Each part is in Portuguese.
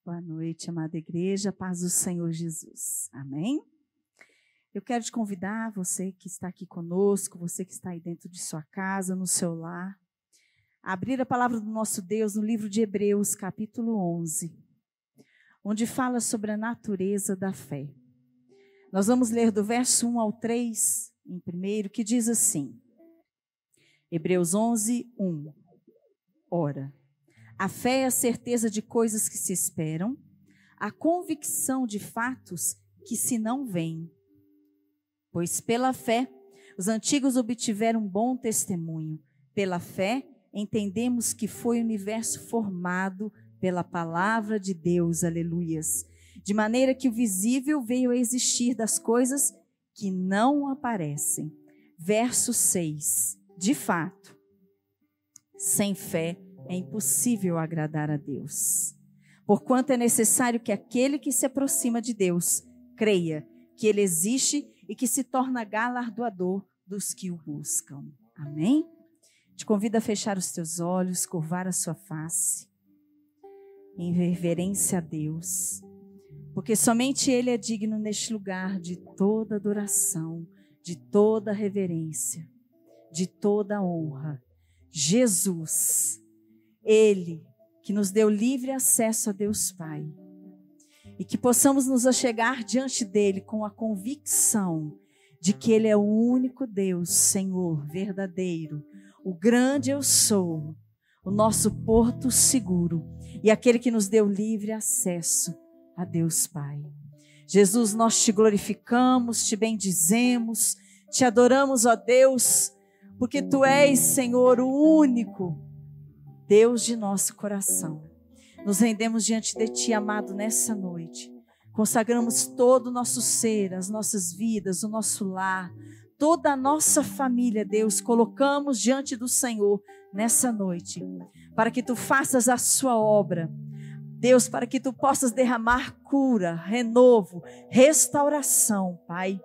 Boa noite, amada igreja, paz do Senhor Jesus. Amém? Eu quero te convidar, você que está aqui conosco, você que está aí dentro de sua casa, no seu lar, a abrir a palavra do nosso Deus no livro de Hebreus, capítulo 11, onde fala sobre a natureza da fé. Nós vamos ler do verso 1 ao 3, em primeiro, que diz assim, Hebreus 11, 1. Ora, a fé é a certeza de coisas que se esperam, a convicção de fatos que se não veem. Pois pela fé, os antigos obtiveram bom testemunho. Pela fé, entendemos que foi o universo formado pela palavra de Deus, aleluias. De maneira que o visível veio a existir das coisas que não aparecem. Verso 6. De fato, sem fé, é impossível agradar a Deus. Porquanto é necessário que aquele que se aproxima de Deus creia que Ele existe e que se torna galardoador dos que o buscam. Amém? Te convido a fechar os teus olhos, curvar a sua face, em reverência a Deus. Porque somente Ele é digno neste lugar de toda adoração, de toda reverência, de toda honra. Jesus, Ele que nos deu livre acesso a Deus Pai. E que possamos nos achegar diante dEle com a convicção de que Ele é o único Deus, Senhor, verdadeiro, o grande eu sou, o nosso porto seguro e aquele que nos deu livre acesso a Deus Pai. Jesus, nós te glorificamos, te bendizemos, te adoramos, ó Deus, porque Tu és, Senhor, o único Deus de nosso coração. Nos rendemos diante de Ti, amado, nessa noite. Consagramos todo o nosso ser, as nossas vidas, o nosso lar, toda a nossa família, Deus, colocamos diante do Senhor nessa noite, para que Tu faças a sua obra. Deus, para que Tu possas derramar cura, renovo, restauração, Pai.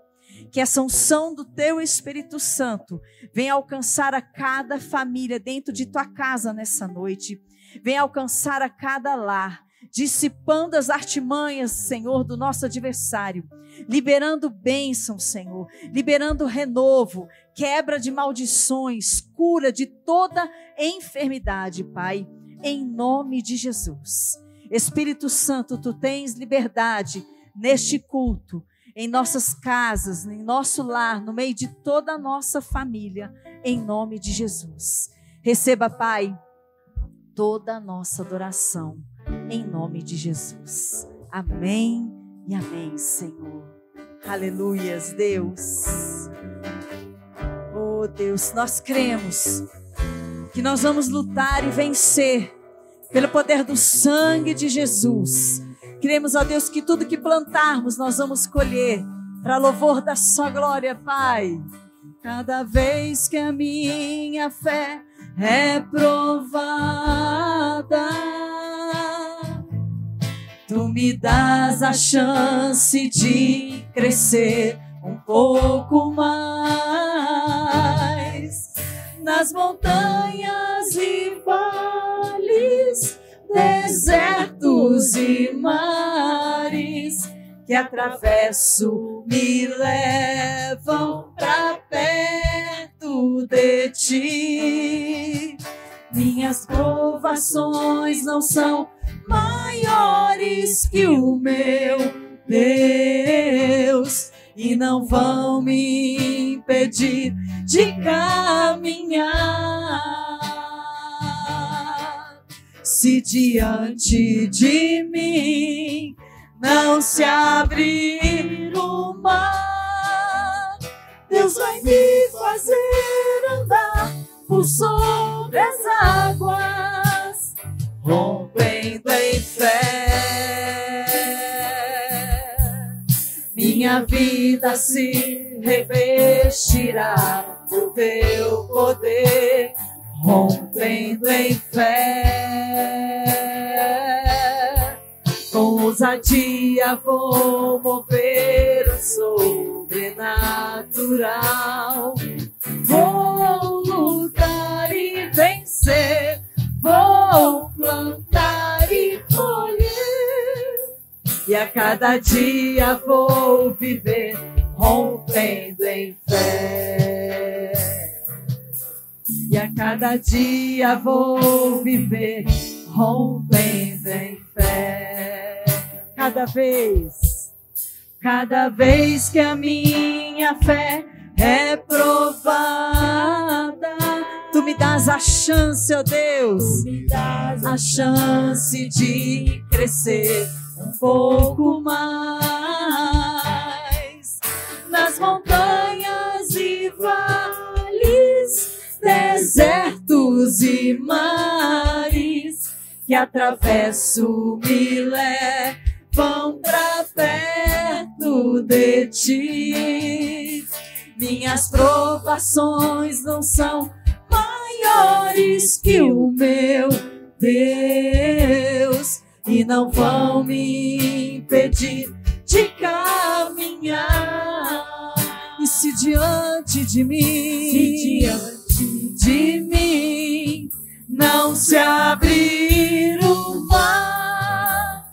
Que essa unção do Teu Espírito Santo venha alcançar a cada família dentro de Tua casa nessa noite. Venha alcançar a cada lar, dissipando as artimanhas, Senhor, do nosso adversário. Liberando bênção, Senhor. Liberando renovo, quebra de maldições, cura de toda enfermidade, Pai. Em nome de Jesus. Espírito Santo, Tu tens liberdade neste culto. Em nossas casas, em nosso lar, no meio de toda a nossa família, em nome de Jesus. Receba, Pai, toda a nossa adoração, em nome de Jesus. Amém e amém, Senhor. Aleluias, Deus. Oh, Deus, nós cremos que nós vamos lutar e vencer pelo poder do sangue de Jesus. Cremos, ó Deus, que tudo que plantarmos nós vamos colher para louvor da sua glória, Pai. Cada vez que a minha fé é provada, Tu me dás a chance de crescer um pouco mais. Nas montanhas e vales, desertos e mares que atravesso me levam pra perto de Ti. Minhas provações não são maiores que o meu Deus e não vão me impedir de caminhar. Se diante de mim não se abrir o mar, Deus vai me fazer andar por sobre as águas, rompendo em fé. Minha vida se revestirá do Teu poder, rompendo em fé. Com ousadia vou mover o sobrenatural. Vou lutar e vencer, vou plantar e colher. e a cada dia vou viver rompendo em fé. E a cada dia vou viver rompendo em fé. Cada vez que a minha fé é provada, Tu me dás a chance, ó Deus, Tu me dás a chance de crescer um pouco mais nas montanhas e vales, desertos e mares que atravesso me levam pra perto de Ti. Minhas provações não são maiores que o meu Deus e não vão me impedir de caminhar. E se diante de mim, não se abrir o mar,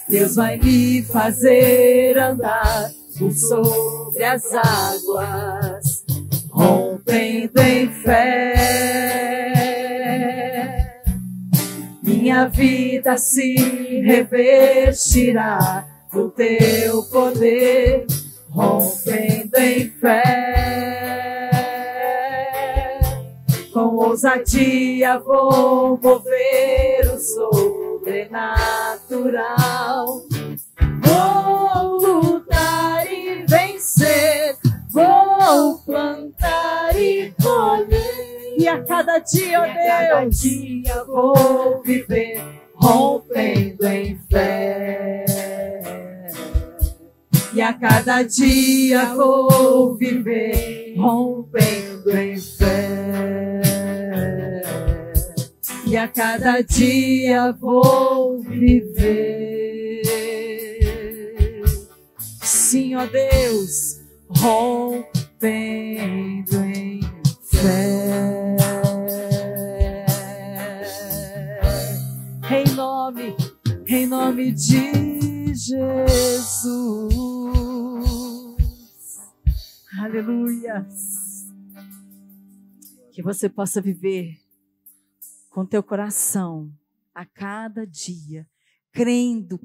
Deus vai me fazer andar por sobre as águas, rompendo em fé. Minha vida se revestirá do Teu poder, rompendo em fé. Com ousadia vou mover o sobrenatural. Vou lutar e vencer, vou plantar e colher. E a cada dia, ó Deus, cada dia vou viver rompendo em fé. E a cada dia vou viver rompendo em fé. E a cada dia vou viver. Sim, ó Deus, rompendo em fé. Em nome de Jesus. Aleluia. Que você possa viver com teu coração a cada dia, crendo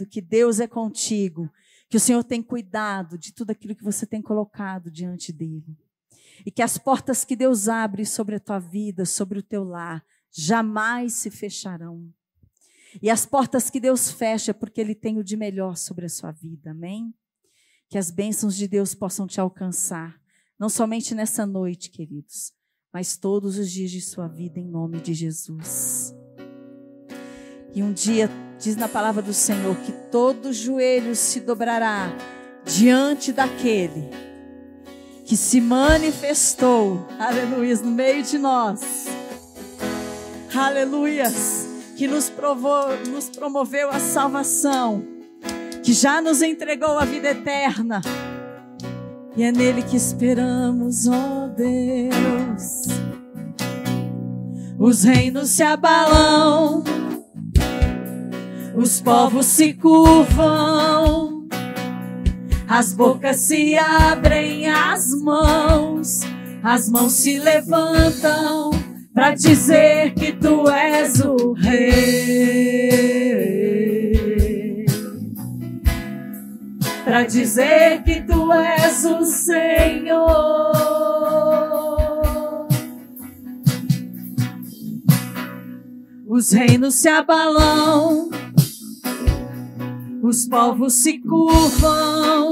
que Deus é contigo, que o Senhor tem cuidado de tudo aquilo que você tem colocado diante dele. E que as portas que Deus abre sobre a tua vida, sobre o teu lar, jamais se fecharão. E as portas que Deus fecha, porque Ele tem o de melhor sobre a sua vida, amém? Que as bênçãos de Deus possam te alcançar, não somente nessa noite, queridos, mas todos os dias de sua vida, em nome de Jesus. E um dia, diz na palavra do Senhor, que todo joelho se dobrará diante daquele que se manifestou, aleluia, no meio de nós, aleluias, que nos promoveu a salvação, que já nos entregou a vida eterna, e é nele que esperamos, ó Deus. Os reinos se abalam, os povos se curvam, as bocas se abrem, as mãos se levantam para dizer que Tu és o Rei, para dizer que Tu és o Senhor. Os reinos se abalam, os povos se curvam,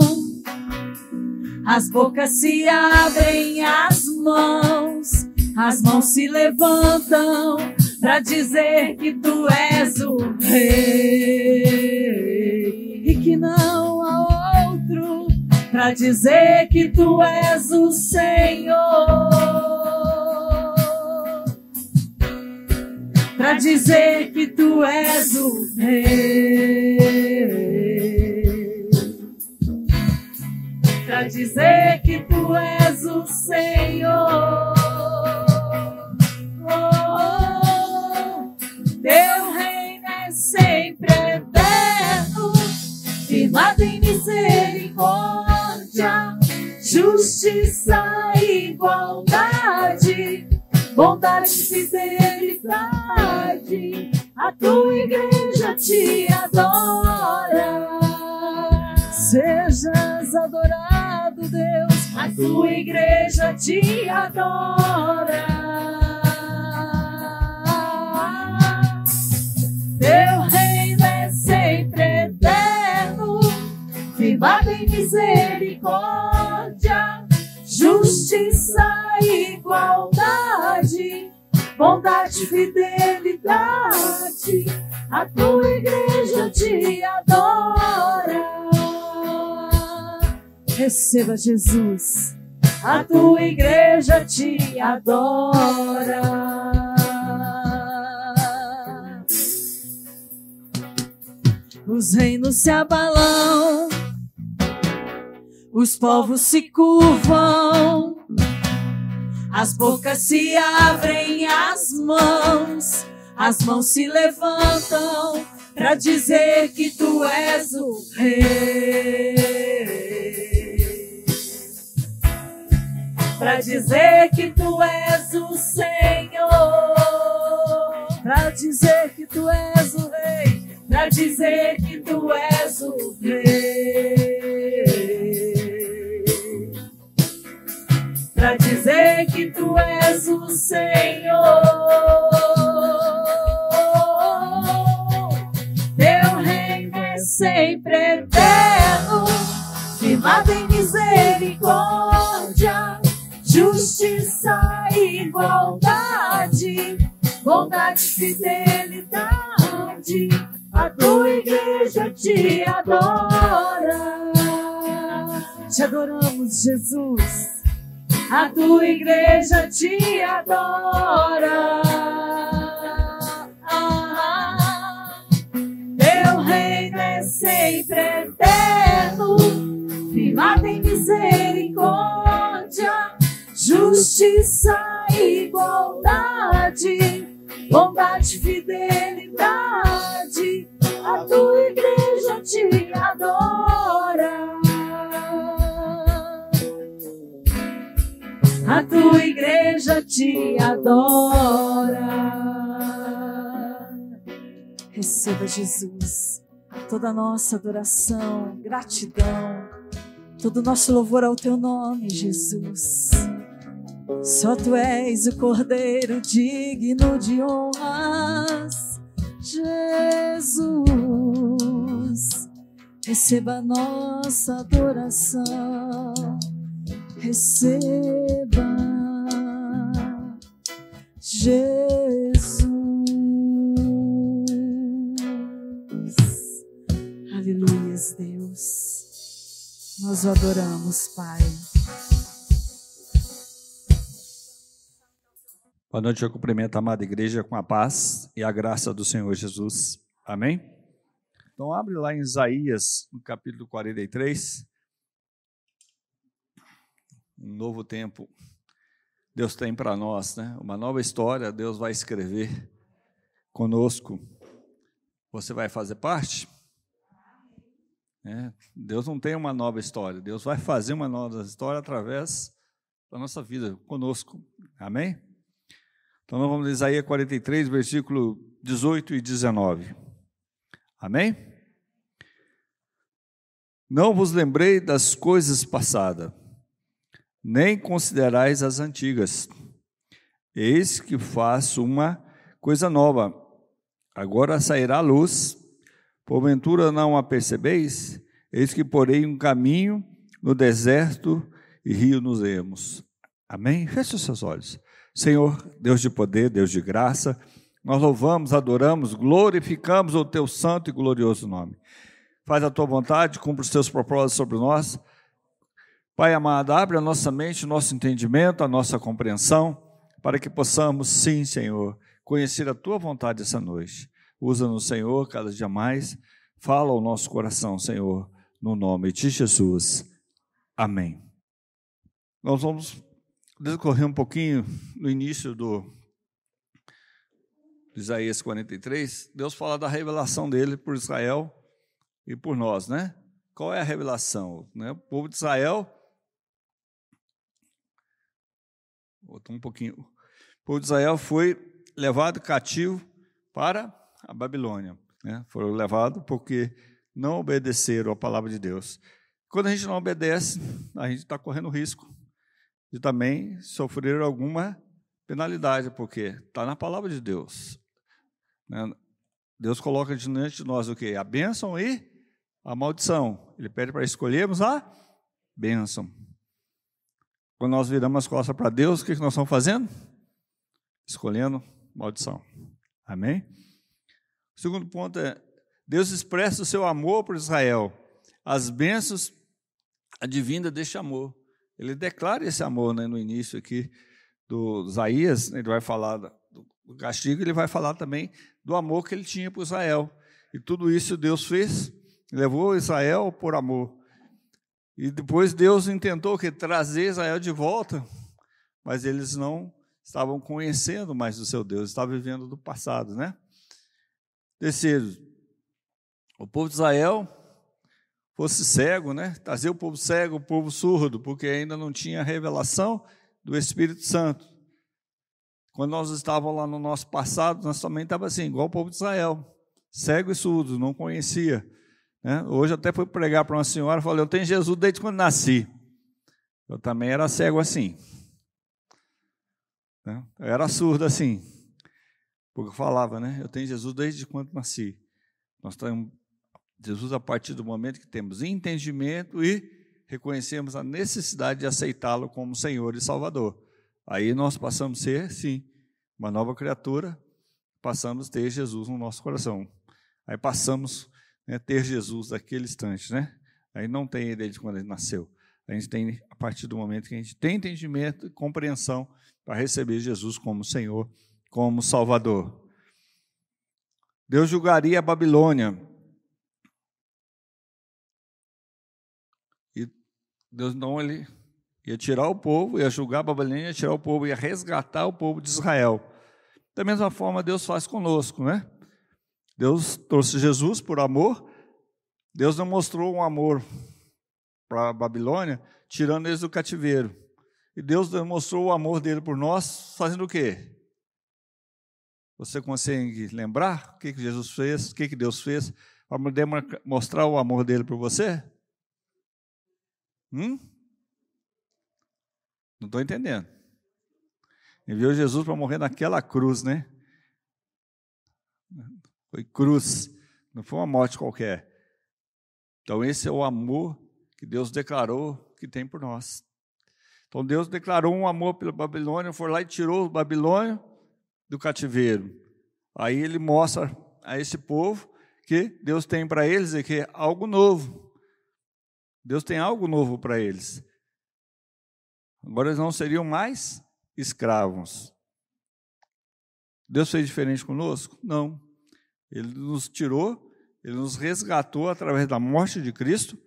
as bocas se abrem, as mãos se levantam para dizer que Tu és o Rei e que não há outro, para dizer que Tu és o Senhor, para dizer que Tu és o Rei, para dizer que Tu és o Senhor. Oh, Teu reino é sempre eterno, firmado em misericórdia, justiça e igualdade, bondade e fidelidade. A tua igreja te adora. Sejas adorado, Deus, a tua igreja te adora. Teu reino é sempre eterno, firmado em misericórdia, justiça e igualdade, bondade e fidelidade. A tua igreja te adora. Receba Jesus, a tua igreja te adora. Os reinos se abalam, os povos se curvam, as bocas se abrem, as mãos se levantam para dizer que tu és o rei, para dizer que tu és o Senhor, para dizer que tu és o rei, para dizer que tu és o rei, para dizer que tu és o Senhor. Teu reino é sempre eterno, firmado em misericórdia, justiça e igualdade, bondade e fidelidade. A tua igreja te adora. Te adoramos, Jesus. A tua igreja te adora. Teu reino é sempre eterno, firmado em misericórdia, justiça e igualdade, bondade e fidelidade. A tua igreja te adora. A tua igreja te adora. Receba, Jesus, toda a nossa adoração, gratidão, todo o nosso louvor ao teu nome, Jesus. Só tu és o Cordeiro digno de honras, Jesus. Receba a nossa adoração, receba, Jesus. Aleluias, Deus. Nós o adoramos, Pai. Boa noite, eu cumprimento a amada igreja com a paz e a graça do Senhor Jesus. Amém? Então abre lá em Isaías, no capítulo 43. Um novo tempo Deus tem para nós, né? Uma nova história Deus vai escrever conosco. Você vai fazer parte? Deus não tem uma nova história, Deus vai fazer uma nova história através da nossa vida, conosco. Amém? Então nós vamos ler Isaías 43, versículo 18 e 19. Amém? Não vos lembrei das coisas passadas, nem considerais as antigas. Eis que faço uma coisa nova. Agora sairá a luz. Porventura não a percebeis? Eis que porei um caminho no deserto e rio nos ermos. Amém? Feche os seus olhos. Senhor, Deus de poder, Deus de graça, nós louvamos, adoramos, glorificamos o teu santo e glorioso nome. Faz a tua vontade, cumpre os teus propósitos sobre nós. Pai amado, abre a nossa mente, o nosso entendimento, a nossa compreensão, para que possamos, sim, Senhor, conhecer a tua vontade essa noite. Usa-nos, Senhor, cada dia mais. Fala ao nosso coração, Senhor, no nome de Jesus. Amém. Nós vamos decorrer um pouquinho no início do Isaías 43. Deus fala da revelação dele por Israel e por nós, né? qual é a revelação? Né? O povo de Israel, voltou um pouquinho, o povo de Israel foi levado cativo para a Babilônia. Né? Foram levados porque não obedeceram a palavra de Deus. Quando a gente não obedece, a gente está correndo risco de também sofrer alguma penalidade, porque está na palavra de Deus. Né? Deus coloca diante de nós o quê? A bênção e a maldição. Ele pede para escolhermos a bênção. Quando nós viramos as costas para Deus, o que nós estamos fazendo? Escolhendo maldição. Amém? O segundo ponto é, Deus expressa o seu amor por Israel. As bênçãos advindas deste amor. Ele declara esse amor, né, no início aqui do Isaías, ele vai falar do castigo, ele vai falar também do amor que ele tinha por Israel. E tudo isso Deus fez, levou Israel por amor. E depois Deus intentou trazer Israel de volta, mas eles não estavam conhecendo mais o seu Deus, estavam vivendo do passado, né? Terceiro, o povo de Israel fosse cego, né? Trazer o povo cego, o povo surdo, porque ainda não tinha revelação do Espírito Santo. Quando nós estávamos lá no nosso passado, nós também estávamos assim, igual o povo de Israel, cego e surdo, não conhecia. Né? Hoje até fui pregar para uma senhora, falei, eu tenho Jesus desde quando nasci. Eu também era cego assim. Né? Eu era surdo assim. Porque eu falava, né? Eu tenho Jesus desde quando nasci. Nós temos Jesus a partir do momento que temos entendimento e reconhecemos a necessidade de aceitá-lo como Senhor e Salvador. Aí nós passamos a ser, sim, uma nova criatura, passamos a ter Jesus no nosso coração. Aí passamos a ter Jesus naquele instante, né? Aí não tem ele desde quando ele nasceu. A gente tem a partir do momento que a gente tem entendimento e compreensão para receber Jesus como Senhor, como Salvador. Deus julgaria a Babilônia. E Deus não, ele ia tirar o povo, ia julgar a Babilônia, ia tirar o povo, ia resgatar o povo de Israel. Da mesma forma, Deus faz conosco, né? Deus trouxe Jesus por amor. Deus não mostrou um amor para a Babilônia, tirando eles do cativeiro. E Deus demonstrou o amor dele por nós, fazendo o quê? Você consegue lembrar o que Jesus fez, o que Deus fez, para mostrar o amor dele por você? Não estou entendendo. Enviou Jesus para morrer naquela cruz, né? Foi cruz, não foi uma morte qualquer. Então esse é o amor que Deus declarou que tem por nós. Então Deus declarou um amor pela Babilônia, foi lá e tirou o Babilônia do cativeiro. Aí ele mostra a esse povo que Deus tem para eles aqui algo novo. Deus tem algo novo para eles. Agora eles não seriam mais escravos. Deus fez diferente conosco? Não. Ele nos tirou, ele nos resgatou através da morte de Cristo.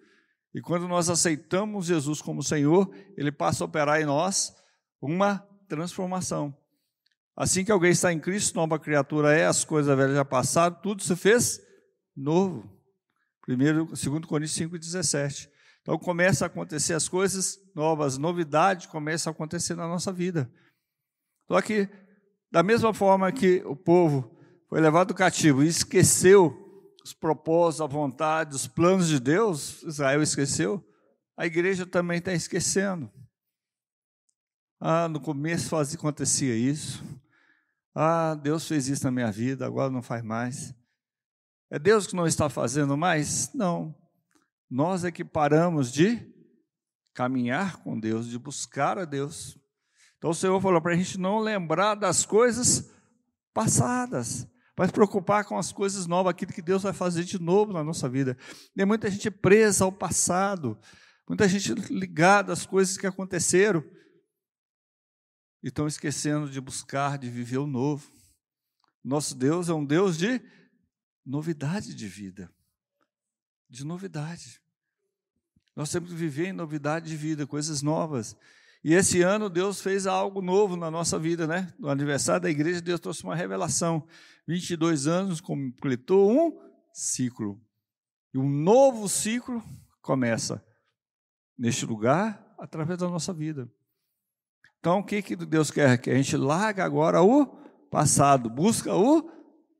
E quando nós aceitamos Jesus como Senhor, ele passa a operar em nós uma transformação. Assim que alguém está em Cristo, nova criatura é, as coisas velhas já passaram, tudo se fez novo. 2 Coríntios 5,17. Então começa a acontecer as coisas novas, novidade começa a acontecer na nossa vida. Só que, da mesma forma que o povo foi levado cativo e esqueceu os propósitos, a vontade, os planos de Deus, Israel esqueceu, a igreja também está esquecendo. No começo acontecia isso. Deus fez isso na minha vida, agora não faz mais. É Deus que não está fazendo mais? Não. Nós é que paramos de caminhar com Deus, de buscar a Deus. Então o Senhor falou para a gente não lembrar das coisas passadas, mas preocupar com as coisas novas, aquilo que Deus vai fazer de novo na nossa vida. Tem muita gente presa ao passado, muita gente ligada às coisas que aconteceram, e estão esquecendo de buscar, de viver o novo. Nosso Deus é um Deus de novidade de vida, de novidade. Nós temos que viver em novidade de vida, coisas novas. E esse ano Deus fez algo novo na nossa vida, né? No aniversário da igreja, Deus trouxe uma revelação. 22 anos completou um ciclo. E um novo ciclo começa neste lugar, através da nossa vida. Então, o que Deus quer? Que a gente larga agora o passado, busca o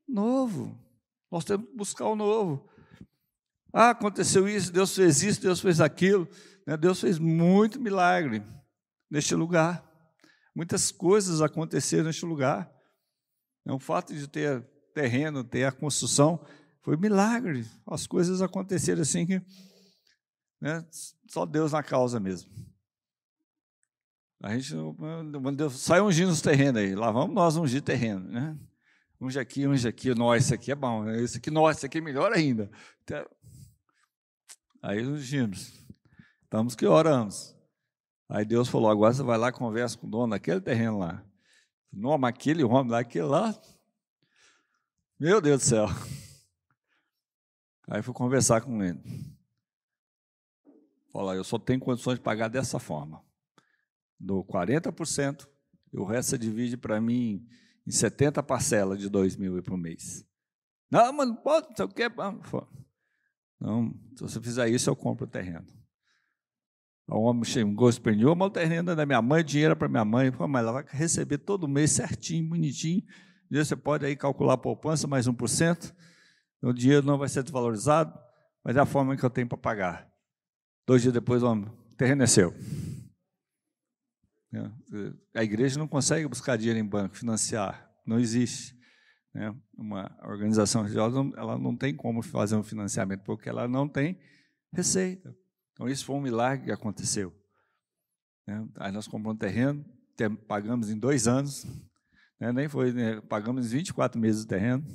novo. Nós temos que buscar o novo. Ah, aconteceu isso, Deus fez isso, Deus fez aquilo. Deus fez muito milagre neste lugar. Muitas coisas aconteceram neste lugar. O fato de ter terreno, ter a construção, foi milagre. As coisas aconteceram assim que só Deus na causa mesmo. A gente, Deus, sai ungindo os terrenos aí, lá vamos nós ungir terreno, né? Unge aqui, nós, isso aqui é bom, esse aqui, nossa, isso aqui é melhor ainda. Aí ungimos, estamos que oramos. Aí Deus falou, agora você vai lá e conversa com o dono daquele terreno lá. Não, mas aquele homem lá, aquele lá, meu Deus do céu. Aí fui conversar com ele. Falei, eu só tenho condições de pagar dessa forma. Dou 40%, e o resto você divide para mim em 70 parcelas de 2.000 por mês. Não, mas não pode, não sei o quê. Não, se você fizer isso, eu compro o terreno. O homem chegou, esperneou, mas o terreno é da minha mãe, dinheiro para minha mãe. Mas ela vai receber todo mês certinho, bonitinho. E você pode aí calcular a poupança, mais 1%. O dinheiro não vai ser desvalorizado, mas é a forma que eu tenho para pagar. 2 dias depois, o terreno é seu. A igreja não consegue buscar dinheiro em banco, financiar, não existe. Uma organização religiosa, ela não tem como fazer um financiamento, porque ela não tem receita. Então, isso foi um milagre que aconteceu. Aí nós compramos um terreno, pagamos em 2 anos, nem foi, pagamos em 24 meses o terreno.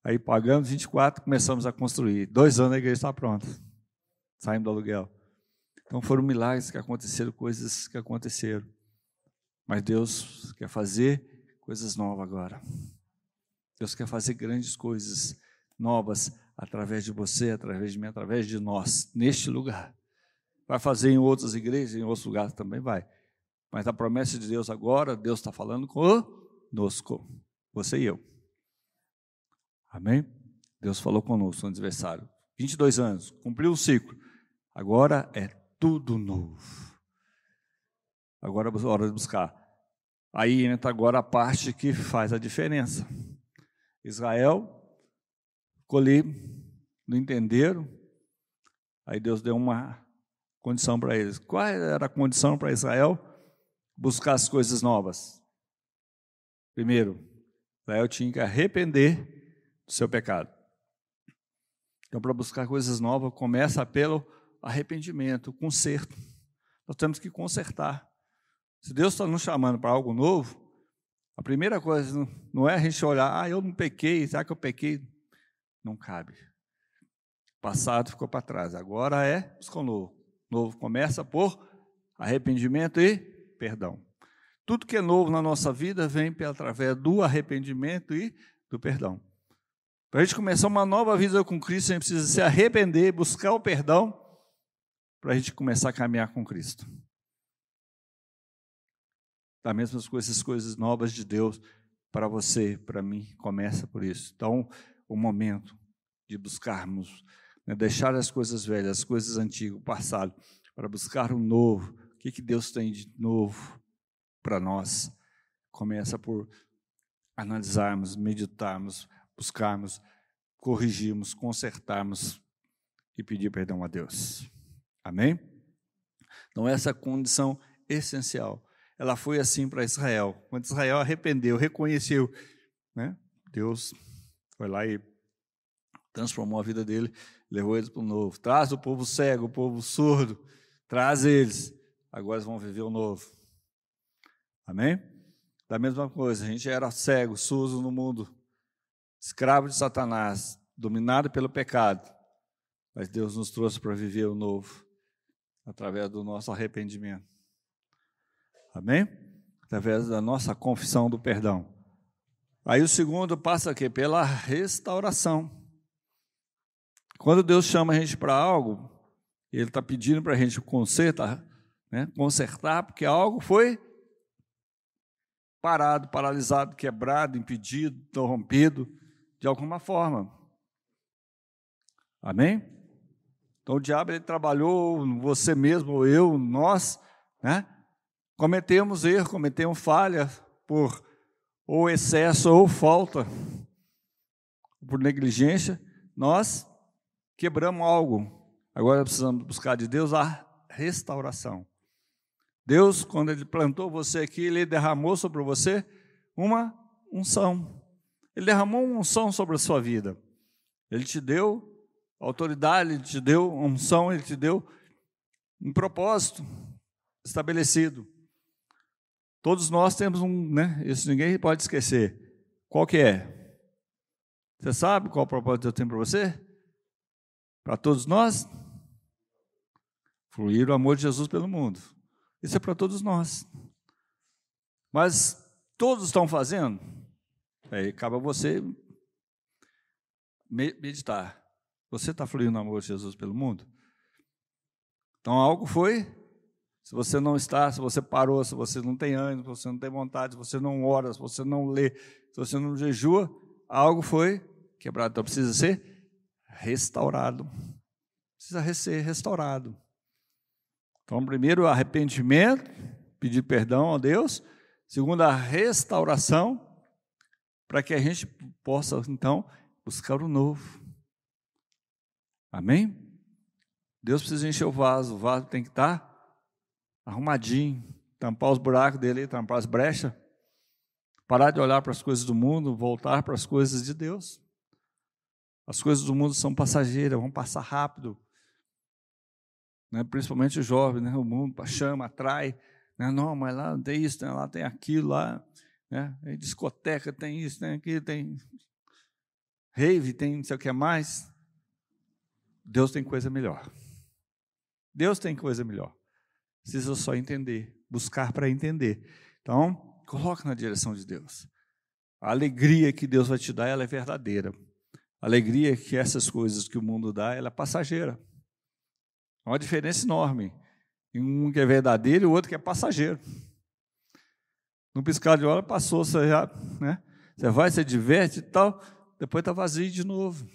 Aí pagamos 24, começamos a construir. 2 anos a igreja está pronta. Saímos do aluguel. Então foram milagres que aconteceram, coisas que aconteceram. Mas Deus quer fazer coisas novas agora. Deus quer fazer grandes coisas novas através de você, através de mim, através de nós, neste lugar. Vai fazer em outras igrejas, em outros lugares também vai. Mas a promessa de Deus agora, Deus está falando conosco, você e eu. Amém? Deus falou conosco no aniversário. 22 anos, cumpriu o ciclo. Agora é tudo novo. Agora é hora de buscar. Aí entra agora a parte que faz a diferença. Israel, colhi, não entenderam. Aí Deus deu uma condição para eles. Qual era a condição para Israel? Buscar as coisas novas. Primeiro, Israel tinha que arrepender do seu pecado. Então, para buscar coisas novas, começa pelo arrependimento, conserto. Nós temos que consertar. Se Deus está nos chamando para algo novo, a primeira coisa não é a gente olhar, eu não pequei, será que eu pequei? Não cabe. O passado ficou para trás, agora é buscar o novo. O novo começa por arrependimento e perdão. Tudo que é novo na nossa vida vem através do arrependimento e do perdão. Para a gente começar uma nova vida com Cristo, a gente precisa se arrepender, buscar o perdão, para a gente começar a caminhar com Cristo. Da mesma coisa, essas coisas novas de Deus, para você, para mim, começa por isso. Então, o momento de buscarmos, deixar as coisas velhas, as coisas antigas, o passado, para buscar o novo. O que Deus tem de novo para nós? Começa por analisarmos, meditarmos, buscarmos, corrigirmos, consertarmos e pedir perdão a Deus. Amém? Então, essa é a condição essencial. Ela foi assim para Israel. Quando Israel arrependeu, reconheceu, Deus foi lá e transformou a vida dele, levou eles para o novo. Traz o povo cego, o povo surdo, traz eles. Agora eles vão viver o novo. Amém? Da mesma coisa, a gente era cego, surdo no mundo, escravo de Satanás, dominado pelo pecado, mas Deus nos trouxe para viver o novo, através do nosso arrependimento. Amém? Através da nossa confissão do perdão. Aí o segundo passa aqui pela restauração. Quando Deus chama a gente para algo, Ele está pedindo para a gente consertar, porque algo foi parado, paralisado, quebrado, impedido, interrompido, de alguma forma. Amém? Então o diabo ele trabalhou, você mesmo, eu, nós, né? Cometemos erro, cometemos falha por ou excesso ou falta, por negligência, nós quebramos algo. Agora precisamos buscar de Deus a restauração. Deus, quando Ele plantou você aqui, Ele derramou sobre você uma unção. Ele derramou uma unção sobre a sua vida. Ele te deu autoridade, Ele te deu unção, Ele te deu um propósito estabelecido. Todos nós temos né? Isso ninguém pode esquecer. Qual que é? Você sabe qual o propósito que eu tenho para você? Para todos nós? Fluir o amor de Jesus pelo mundo. Isso é para todos nós. Mas todos estão fazendo? Aí cabe a você meditar. Você está fluindo o amor de Jesus pelo mundo? Então algo foi. Se você não está, se você parou, se você não tem ânimo, se você não tem vontade, se você não ora, se você não lê, se você não jejua, algo foi quebrado. Então precisa ser restaurado. Precisa ser restaurado. Então, primeiro, arrependimento, pedir perdão a Deus. Segundo, a restauração, para que a gente possa, então, buscar o novo. Amém? Deus precisa encher o vaso tem que estar arrumadinho, tampar os buracos dele, tampar as brechas, parar de olhar para as coisas do mundo, voltar para as coisas de Deus. As coisas do mundo são passageiras, vão passar rápido. Né? Principalmente os jovens, né? O mundo chama, atrai. Né? Não, mas lá tem isso, né? Lá tem aquilo, lá, né? Tem discoteca, tem isso, tem aquilo, tem rave, tem não sei o que mais. Deus tem coisa melhor. Deus tem coisa melhor. Precisa só entender, buscar para entender. Então, coloque na direção de Deus. A alegria que Deus vai te dar, ela é verdadeira. A alegria que essas coisas que o mundo dá, ela é passageira. Há uma diferença enorme. Um que é verdadeiro e o outro que é passageiro. No piscar de olhos passou, você já, né? Você vai, você diverte e tal, depois está vazio de novo.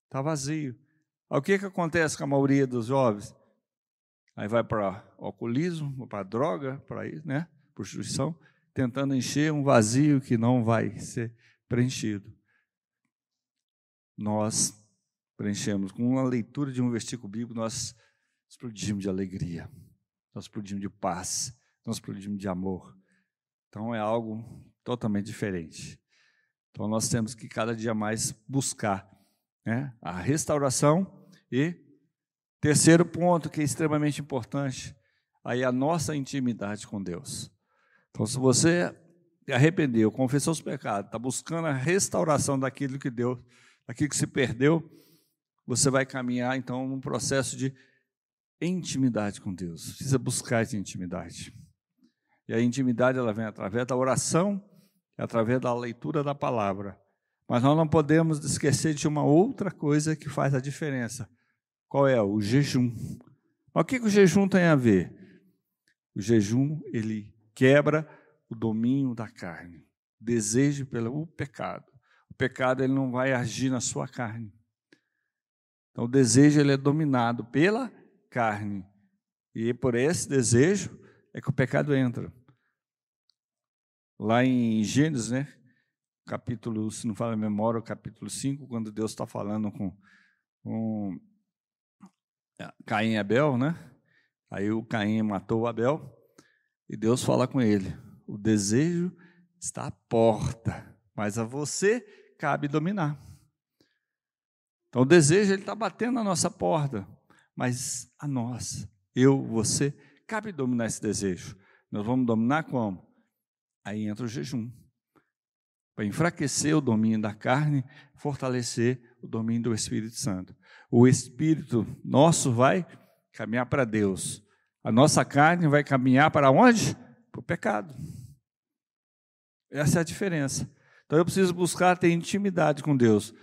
Está vazio. Aí, o que acontece com a maioria dos jovens? Aí vai para alcoolismo, para droga, para isso, né? Prostituição, tentando encher um vazio que não vai ser preenchido. Nós preenchemos com uma leitura de um versículo bíblico, nós explodimos de alegria, nós explodimos de paz, nós explodimos de amor. Então é algo totalmente diferente. Então nós temos que cada dia mais buscar, né, a restauração. E terceiro ponto, que é extremamente importante, aí a nossa intimidade com Deus. Então, se você se arrependeu, confessou os pecados, está buscando a restauração daquilo que Deus, daquilo que se perdeu, você vai caminhar, então, num processo de intimidade com Deus. Precisa buscar essa intimidade. E a intimidade, ela vem através da oração, através da leitura da palavra. Mas nós não podemos esquecer de uma outra coisa que faz a diferença. Qual é? O jejum. Mas o que o jejum tem a ver? O jejum, ele quebra o domínio da carne, o desejo pelo pecado. O pecado, ele não vai agir na sua carne. Então, o desejo, ele é dominado pela carne. E por esse desejo é que o pecado entra. Lá em Gênesis, né? Capítulo, se não fala a memória, o capítulo 5, quando Deus está falando com Caim e Abel, né? Aí o Caim matou o Abel e Deus fala com ele: o desejo está à porta, mas a você cabe dominar. Então o desejo, ele está batendo na nossa porta, mas a nós, eu, você, cabe dominar esse desejo. Nós vamos dominar como? Aí entra o jejum, para enfraquecer o domínio da carne, fortalecer o domínio do Espírito Santo. O Espírito nosso vai caminhar para Deus. A nossa carne vai caminhar para onde? Para o pecado. Essa é a diferença. Então eu preciso buscar ter intimidade com Deus.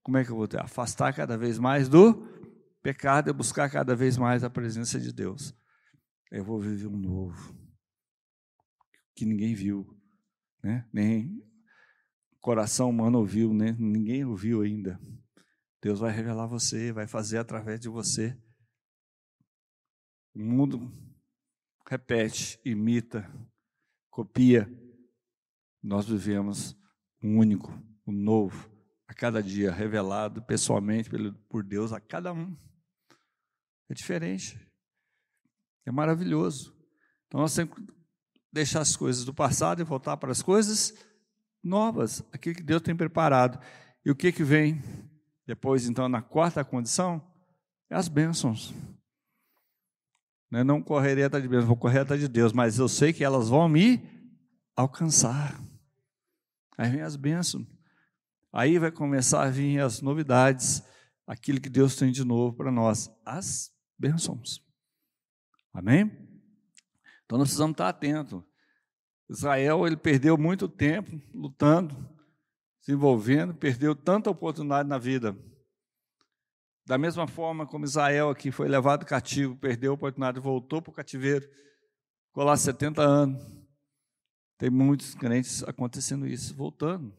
Como é que eu vou ter? Afastar cada vez mais do pecado e buscar cada vez mais a presença de Deus. Eu vou viver um novo, que ninguém viu, né? Nem coração humano ouviu, né? Ninguém ouviu ainda. Deus vai revelar você, vai fazer através de você. O mundo repete, imita, copia. Nós vivemos um único, um novo, a cada dia, revelado pessoalmente por Deus a cada um. É diferente. É maravilhoso. Então nós temos que deixar as coisas do passado e voltar para as coisas novas, aquilo que Deus tem preparado. E o que vem depois, então, na quarta condição? É as bênçãos. Não correrei atrás de bênçãos, vou correr atrás de Deus, mas eu sei que elas vão me alcançar. Aí vem as bênçãos. Aí vai começar a vir as novidades, aquilo que Deus tem de novo para nós, as bênçãos. Amém? Então nós precisamos estar atentos. Israel, ele perdeu muito tempo lutando, se envolvendo, perdeu tanta oportunidade na vida. Da mesma forma como Israel aqui foi levado cativo, perdeu a oportunidade, voltou para o cativeiro, ficou lá 70 anos. Tem muitos crentes acontecendo isso, voltando,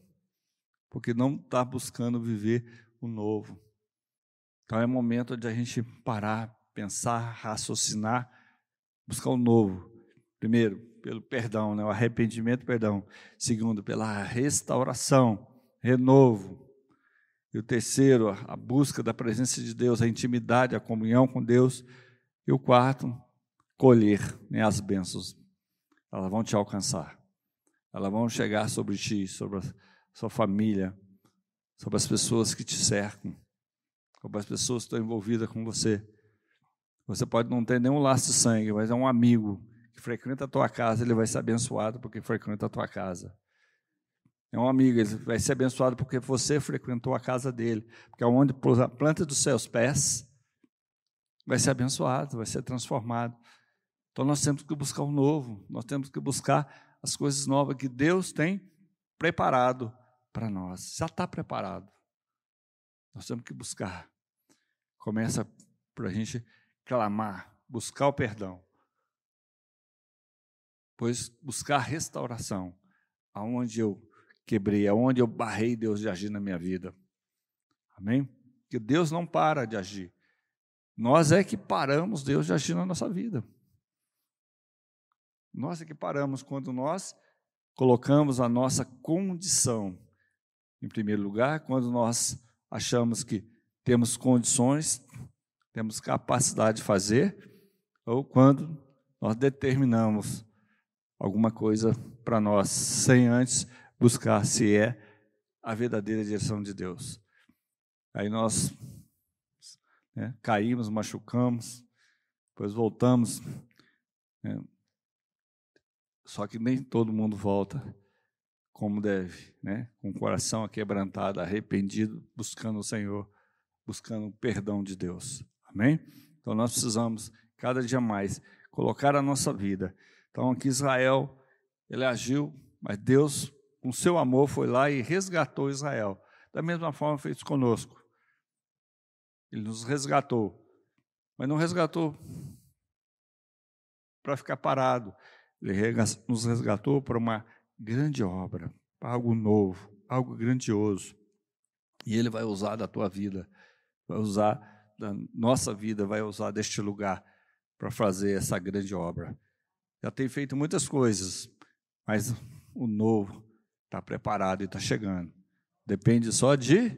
porque não está buscando viver o novo. Então é momento de a gente parar, pensar, raciocinar, buscar o novo. Primeiro, pelo perdão, o arrependimento, perdão. Segundo, pela restauração, renovo. E o terceiro, a busca da presença de Deus, a intimidade, a comunhão com Deus. E o quarto, colher as bênçãos. Elas vão te alcançar. Elas vão chegar sobre ti, sobre a sua família, sobre as pessoas que te cercam, sobre as pessoas que estão envolvidas com você. Você pode não ter nenhum laço de sangue, mas é um amigo que frequenta a tua casa, ele vai ser abençoado porque frequenta a tua casa. É um amigo, ele vai ser abençoado porque você frequentou a casa dele, porque onde pôs a planta dos seus pés, vai ser abençoado, vai ser transformado. Então nós temos que buscar o novo, nós temos que buscar as coisas novas que Deus tem preparado para nós. Já está preparado. Nós temos que buscar. Começa para a gente clamar, buscar o perdão. Pois buscar restauração. Aonde eu quebrei, aonde eu barrei Deus de agir na minha vida. Amém? Porque Deus não para de agir. Nós é que paramos Deus de agir na nossa vida. Nós é que paramos quando nós colocamos a nossa condição em primeiro lugar, quando nós achamos que temos condições, temos capacidade de fazer, ou quando nós determinamos alguma coisa para nós, sem antes buscar se é a verdadeira direção de Deus. Aí nós caímos, machucamos, depois voltamos, só que nem todo mundo volta como deve, com o coração aquebrantado, arrependido, buscando o Senhor, buscando o perdão de Deus. Amém? Então nós precisamos, cada dia mais, colocar a nossa vida. Então aqui Israel, ele agiu, mas Deus, com seu amor, foi lá e resgatou Israel. Da mesma forma fez conosco. Ele nos resgatou, mas não resgatou para ficar parado. Ele nos resgatou para uma grande obra, para algo novo, algo grandioso. E Ele vai usar da tua vida, vai usar da nossa vida, vai usar deste lugar para fazer essa grande obra. Já tem feito muitas coisas, mas o novo está preparado e está chegando. Depende só de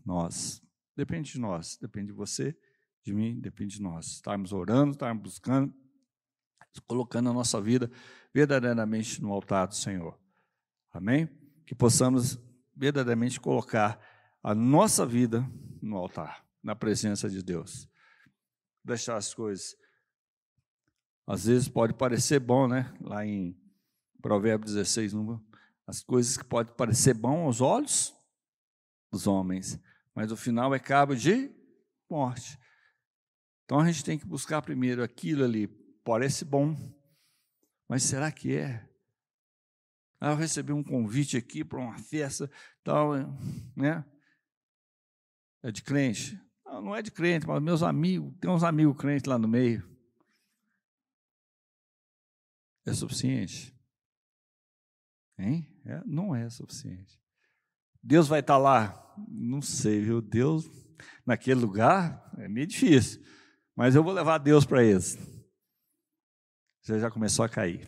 nós. Depende de nós, depende de você, de mim, depende de nós. Estarmos orando, estarmos buscando, colocando a nossa vida verdadeiramente no altar do Senhor. Amém? Que possamos verdadeiramente colocar a nossa vida no altar, na presença de Deus. Deixar as coisas. Às vezes pode parecer bom, Lá em Provérbios 16, as coisas que podem parecer bom aos olhos dos homens, mas o final é cabo de morte. Então a gente tem que buscar primeiro aquilo ali. Parece bom, mas será que é? Eu recebi um convite aqui para uma festa, tal, É de crente? Não é de crente, mas meus amigos, tem uns amigos crentes lá no meio. É suficiente? Hein? Não é suficiente. Deus vai estar lá? Não sei, viu? Deus naquele lugar, é meio difícil. Mas eu vou levar Deus para eles. Você já começou a cair.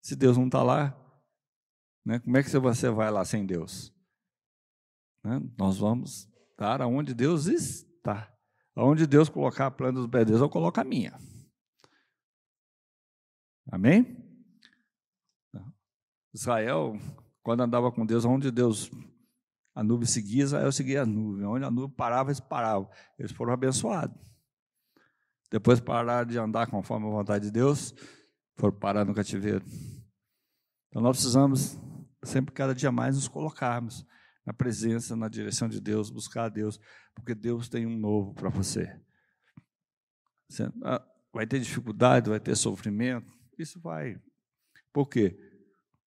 Se Deus não está lá, né, como é que você vai lá sem Deus? Né? Nós vamos estar aonde Deus está. Aonde Deus colocar a planta dos pés de Deus, eu coloco a minha. Amém? Israel, quando andava com Deus, onde Deus, a nuvem seguia, Israel seguia a nuvem. Onde a nuvem parava, eles paravam. Eles foram abençoados. Depois pararam de andar conforme a vontade de Deus, foram parar no cativeiro. Então nós precisamos, sempre, cada dia mais, nos colocarmos na presença, na direção de Deus, buscar a Deus, porque Deus tem um novo para você. Você vai ter dificuldade, vai ter sofrimento, isso vai. Por quê?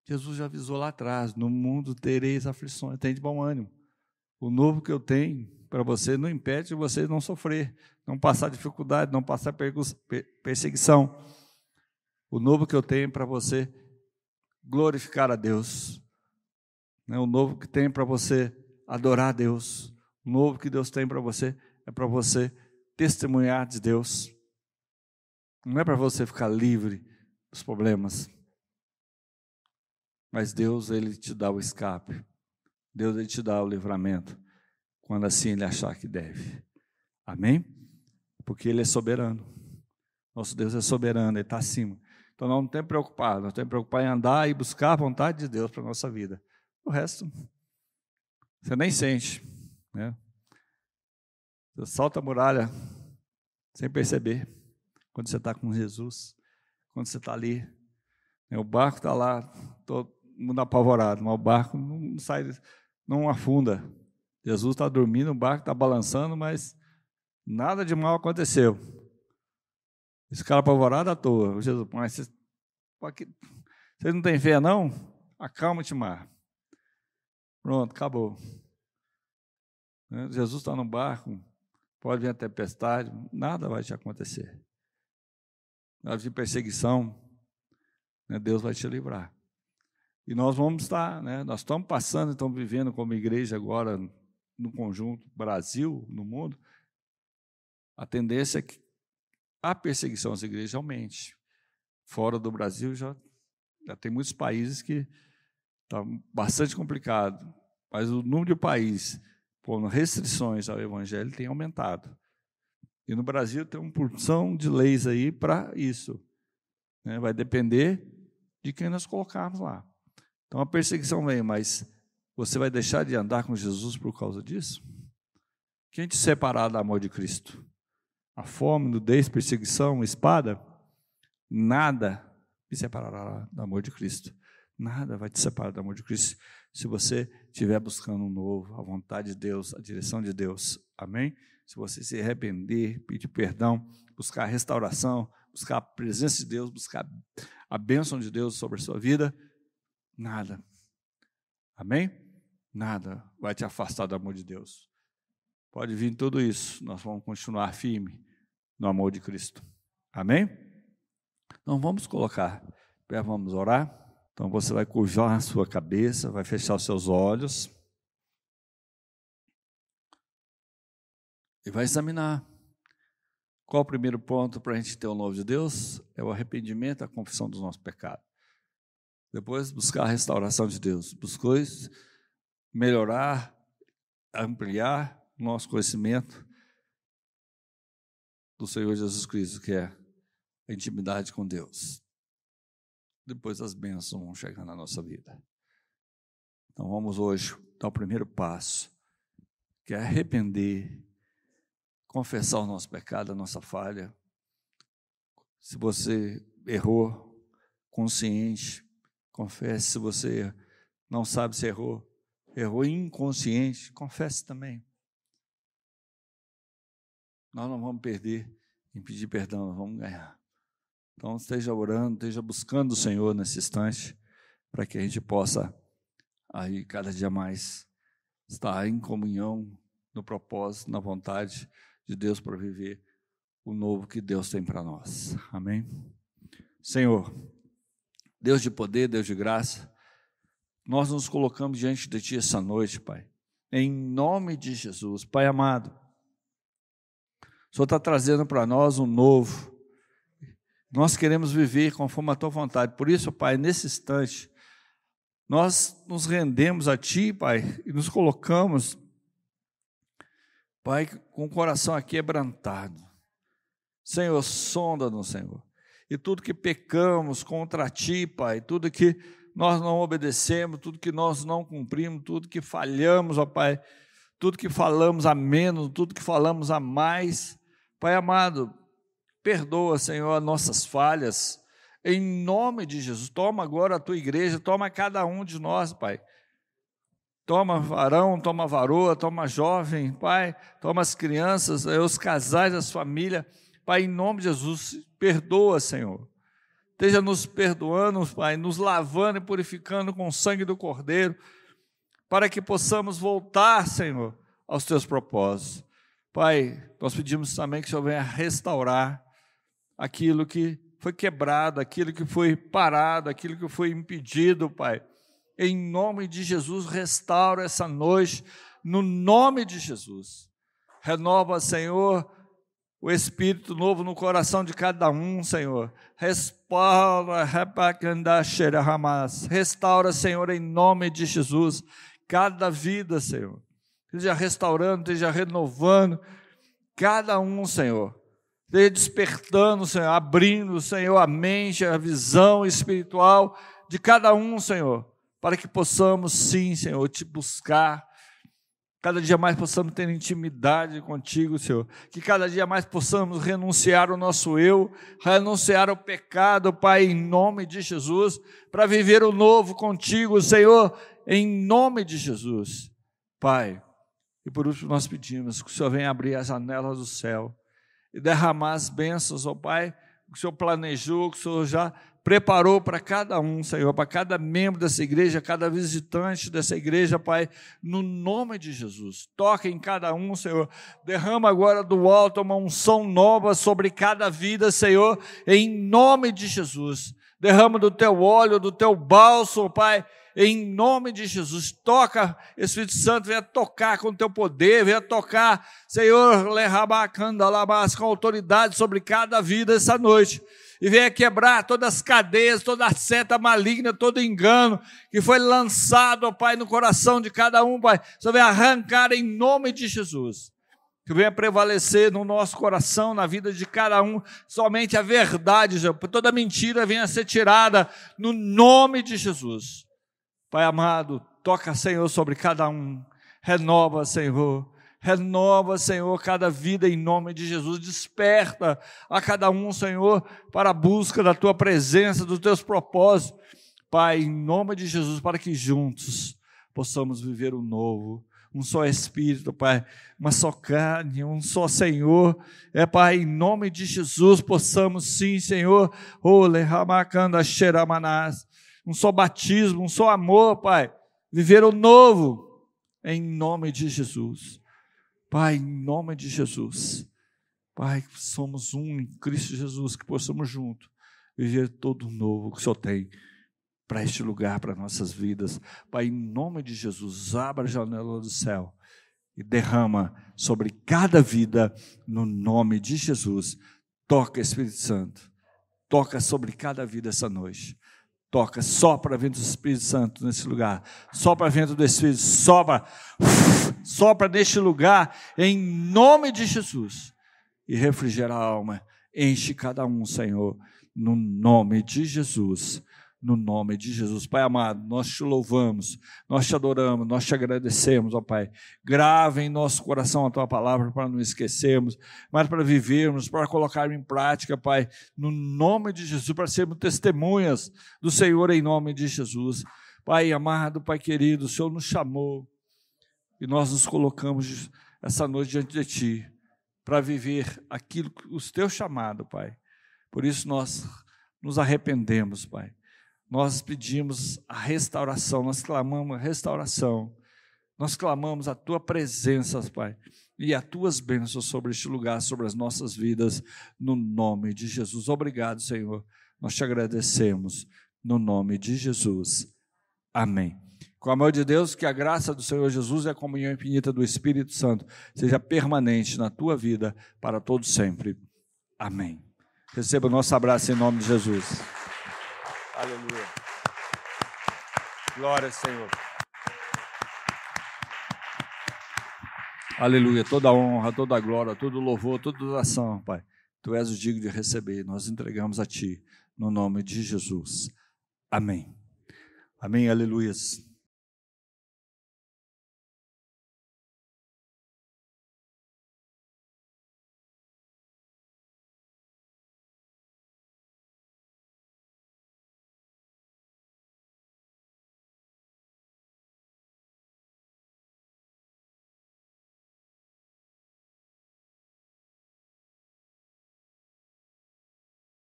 Jesus já avisou lá atrás, no mundo tereis aflições, tem de bom ânimo. O novo que eu tenho para você não impede de você não sofrer, não passar dificuldade, não passar perseguição. O novo que eu tenho para você glorificar a Deus. O novo que tem para você adorar a Deus. O novo que Deus tem para você é para você testemunhar de Deus. Não é para você ficar livre dos problemas. Mas Deus, Ele te dá o escape. Deus, Ele te dá o livramento. Quando assim Ele achar que deve. Amém? Porque Ele é soberano. Nosso Deus é soberano, Ele está acima. Então nós não temos preocupado. Nós temos que preocupar em andar e buscar a vontade de Deus para a nossa vida. O resto, você nem sente. Né? Você salta a muralha sem perceber. Quando você está com Jesus. Quando você está ali. O barco está lá, todo mundo apavorado, mas o barco não sai, não afunda. Jesus está dormindo, o barco está balançando, mas nada de mal aconteceu. Esse cara apavorado à toa. Jesus, mas vocês não têm fé, não? Acalma-te, mar. Pronto, acabou. Jesus está no barco, pode vir a tempestade, nada vai te acontecer. Na de perseguição, Deus vai te livrar. E nós vamos estar, nós estamos passando, estamos vivendo como igreja agora, no conjunto, Brasil, no mundo, a tendência é que a perseguição às igrejas aumente. Fora do Brasil já tem muitos países que está bastante complicado, mas o número de países pondo restrições ao evangelho tem aumentado. E no Brasil tem uma porção de leis aí para isso. Vai depender de quem nós colocarmos lá. Então a perseguição vem, mas você vai deixar de andar com Jesus por causa disso? Quem te separar do amor de Cristo? A fome, nudez, perseguição, espada? Nada me separará do amor de Cristo. Nada vai te separar do amor de Cristo se você estiver buscando um novo, a vontade de Deus, a direção de Deus. Amém? Se você se arrepender, pedir perdão, buscar restauração, buscar a presença de Deus, buscar a bênção de Deus sobre a sua vida, nada. Amém? Nada vai te afastar do amor de Deus. Pode vir tudo isso, nós vamos continuar firme no amor de Cristo. Amém? Então vamos colocar, vamos orar. Então você vai curvar a sua cabeça, vai fechar os seus olhos e vai examinar. Qual o primeiro ponto para a gente ter o novo de Deus? É o arrependimento, a confissão dos nossos pecados. Depois, buscar a restauração de Deus. Buscar melhorar, ampliar o nosso conhecimento do Senhor Jesus Cristo, que é a intimidade com Deus. Depois as bênçãos vão chegar na nossa vida. Então vamos hoje dar o primeiro passo, que é arrepender, confessar o nosso pecado, a nossa falha. Se você errou, consciente, confesse. Se você não sabe se errou inconsciente, confesse também. Nós não vamos perder em pedir perdão, nós vamos ganhar. Então esteja orando, esteja buscando o Senhor nesse instante, para que a gente possa aí cada dia mais estar em comunhão, no propósito, na vontade de Deus para viver o novo que Deus tem para nós. Amém? Senhor, Deus de poder, Deus de graça, nós nos colocamos diante de Ti essa noite, Pai, em nome de Jesus. Pai amado, o Senhor está trazendo para nós um novo. Nós queremos viver conforme a Tua vontade. Por isso, Pai, nesse instante, nós nos rendemos a Ti, Pai, e nos colocamos, Pai, com o coração aqui quebrantado. Senhor, sonda-nos, Senhor. E tudo que pecamos contra Ti, Pai, tudo que nós não obedecemos, tudo que nós não cumprimos, tudo que falhamos, ó Pai, tudo que falamos a menos, tudo que falamos a mais, Pai amado, perdoa, Senhor, as nossas falhas, em nome de Jesus. Toma agora a Tua igreja, toma cada um de nós, Pai. Toma varão, toma varoa, toma jovem, Pai, toma as crianças, os casais, as famílias, Pai, em nome de Jesus, perdoa, Senhor. Esteja nos perdoando, Pai, nos lavando e purificando com o sangue do Cordeiro, para que possamos voltar, Senhor, aos Teus propósitos. Pai, nós pedimos também que o Senhor venha restaurar aquilo que foi quebrado, aquilo que foi parado, aquilo que foi impedido, Pai. Em nome de Jesus, restaura essa noite, no nome de Jesus. Renova, Senhor, o Espírito novo no coração de cada um, Senhor. Restaura, Senhor, em nome de Jesus, cada vida, Senhor. Esteja restaurando, esteja renovando cada um, Senhor. Esteja despertando, Senhor, abrindo, Senhor, a mente, a visão espiritual de cada um, Senhor, para que possamos, sim, Senhor, Te buscar. Cada dia mais possamos ter intimidade contigo, Senhor. Que cada dia mais possamos renunciar ao nosso eu, renunciar ao pecado, Pai, em nome de Jesus, para viver o novo contigo, Senhor, em nome de Jesus. Pai, e por último nós pedimos que o Senhor venha abrir as janelas do céu e derramar as bênçãos, ó Pai, que o Senhor planejou, que o Senhor já preparou para cada um, Senhor, para cada membro dessa igreja, cada visitante dessa igreja, Pai, no nome de Jesus. Toca em cada um, Senhor. Derrama agora do alto uma unção nova sobre cada vida, Senhor, em nome de Jesus. Derrama do Teu óleo, do Teu bálsamo, Pai, em nome de Jesus. Toca, Espírito Santo, venha tocar com o Teu poder, venha tocar, Senhor, com autoridade sobre cada vida essa noite. E venha quebrar todas as cadeias, toda a seta maligna, todo engano que foi lançado, ó Pai, no coração de cada um, Pai. Só venha arrancar em nome de Jesus. Que venha prevalecer no nosso coração, na vida de cada um, somente a verdade, Senhor. Toda mentira venha ser tirada no nome de Jesus. Pai amado, toca, Senhor, sobre cada um. Renova, Senhor. Renova, Senhor, cada vida em nome de Jesus. Desperta a cada um, Senhor, para a busca da Tua presença, dos Teus propósitos. Pai, em nome de Jesus, para que juntos possamos viver o novo. Um só Espírito, Pai, uma só carne, um só Senhor. Pai, em nome de Jesus, possamos sim, Senhor, um só batismo, um só amor, Pai, viver o novo, em nome de Jesus. Pai, em nome de Jesus, Pai, somos um em Cristo Jesus, que possamos juntos viver todo o novo que o Senhor tem para este lugar, para nossas vidas. Pai, em nome de Jesus, abra a janela do céu e derrama sobre cada vida, no nome de Jesus. Toca, Espírito Santo, toca sobre cada vida essa noite. Toca, sopra vento do Espírito Santo nesse lugar, sopra vento do Espírito, sopra neste lugar, em nome de Jesus, e refrigera a alma, enche cada um, Senhor, no nome de Jesus, no nome de Jesus. Pai amado, nós Te louvamos, nós Te adoramos, nós Te agradecemos, ó Pai. Grava em nosso coração a Tua palavra para não esquecermos, mas para vivermos, para colocarmos em prática, Pai, no nome de Jesus, para sermos testemunhas do Senhor em nome de Jesus. Pai amado, Pai querido, o Senhor nos chamou e nós nos colocamos essa noite diante de Ti para viver aquilo, o Teu chamado, Pai. Por isso nós nos arrependemos, Pai. Nós pedimos a restauração, nós clamamos a restauração, nós clamamos a Tua presença, Pai, e as Tuas bênçãos sobre este lugar, sobre as nossas vidas, no nome de Jesus. Obrigado, Senhor, nós Te agradecemos, no nome de Jesus. Amém. Com o amor de Deus, que a graça do Senhor Jesus e a comunhão infinita do Espírito Santo seja permanente na tua vida para todos sempre. Amém. Receba o nosso abraço em nome de Jesus. Aleluia. Glória ao Senhor. Aleluia. Toda honra, toda glória, todo louvor, toda adoração, Pai. Tu és o digno de receber. Nós entregamos a Ti, no nome de Jesus. Amém. Amém. Aleluia.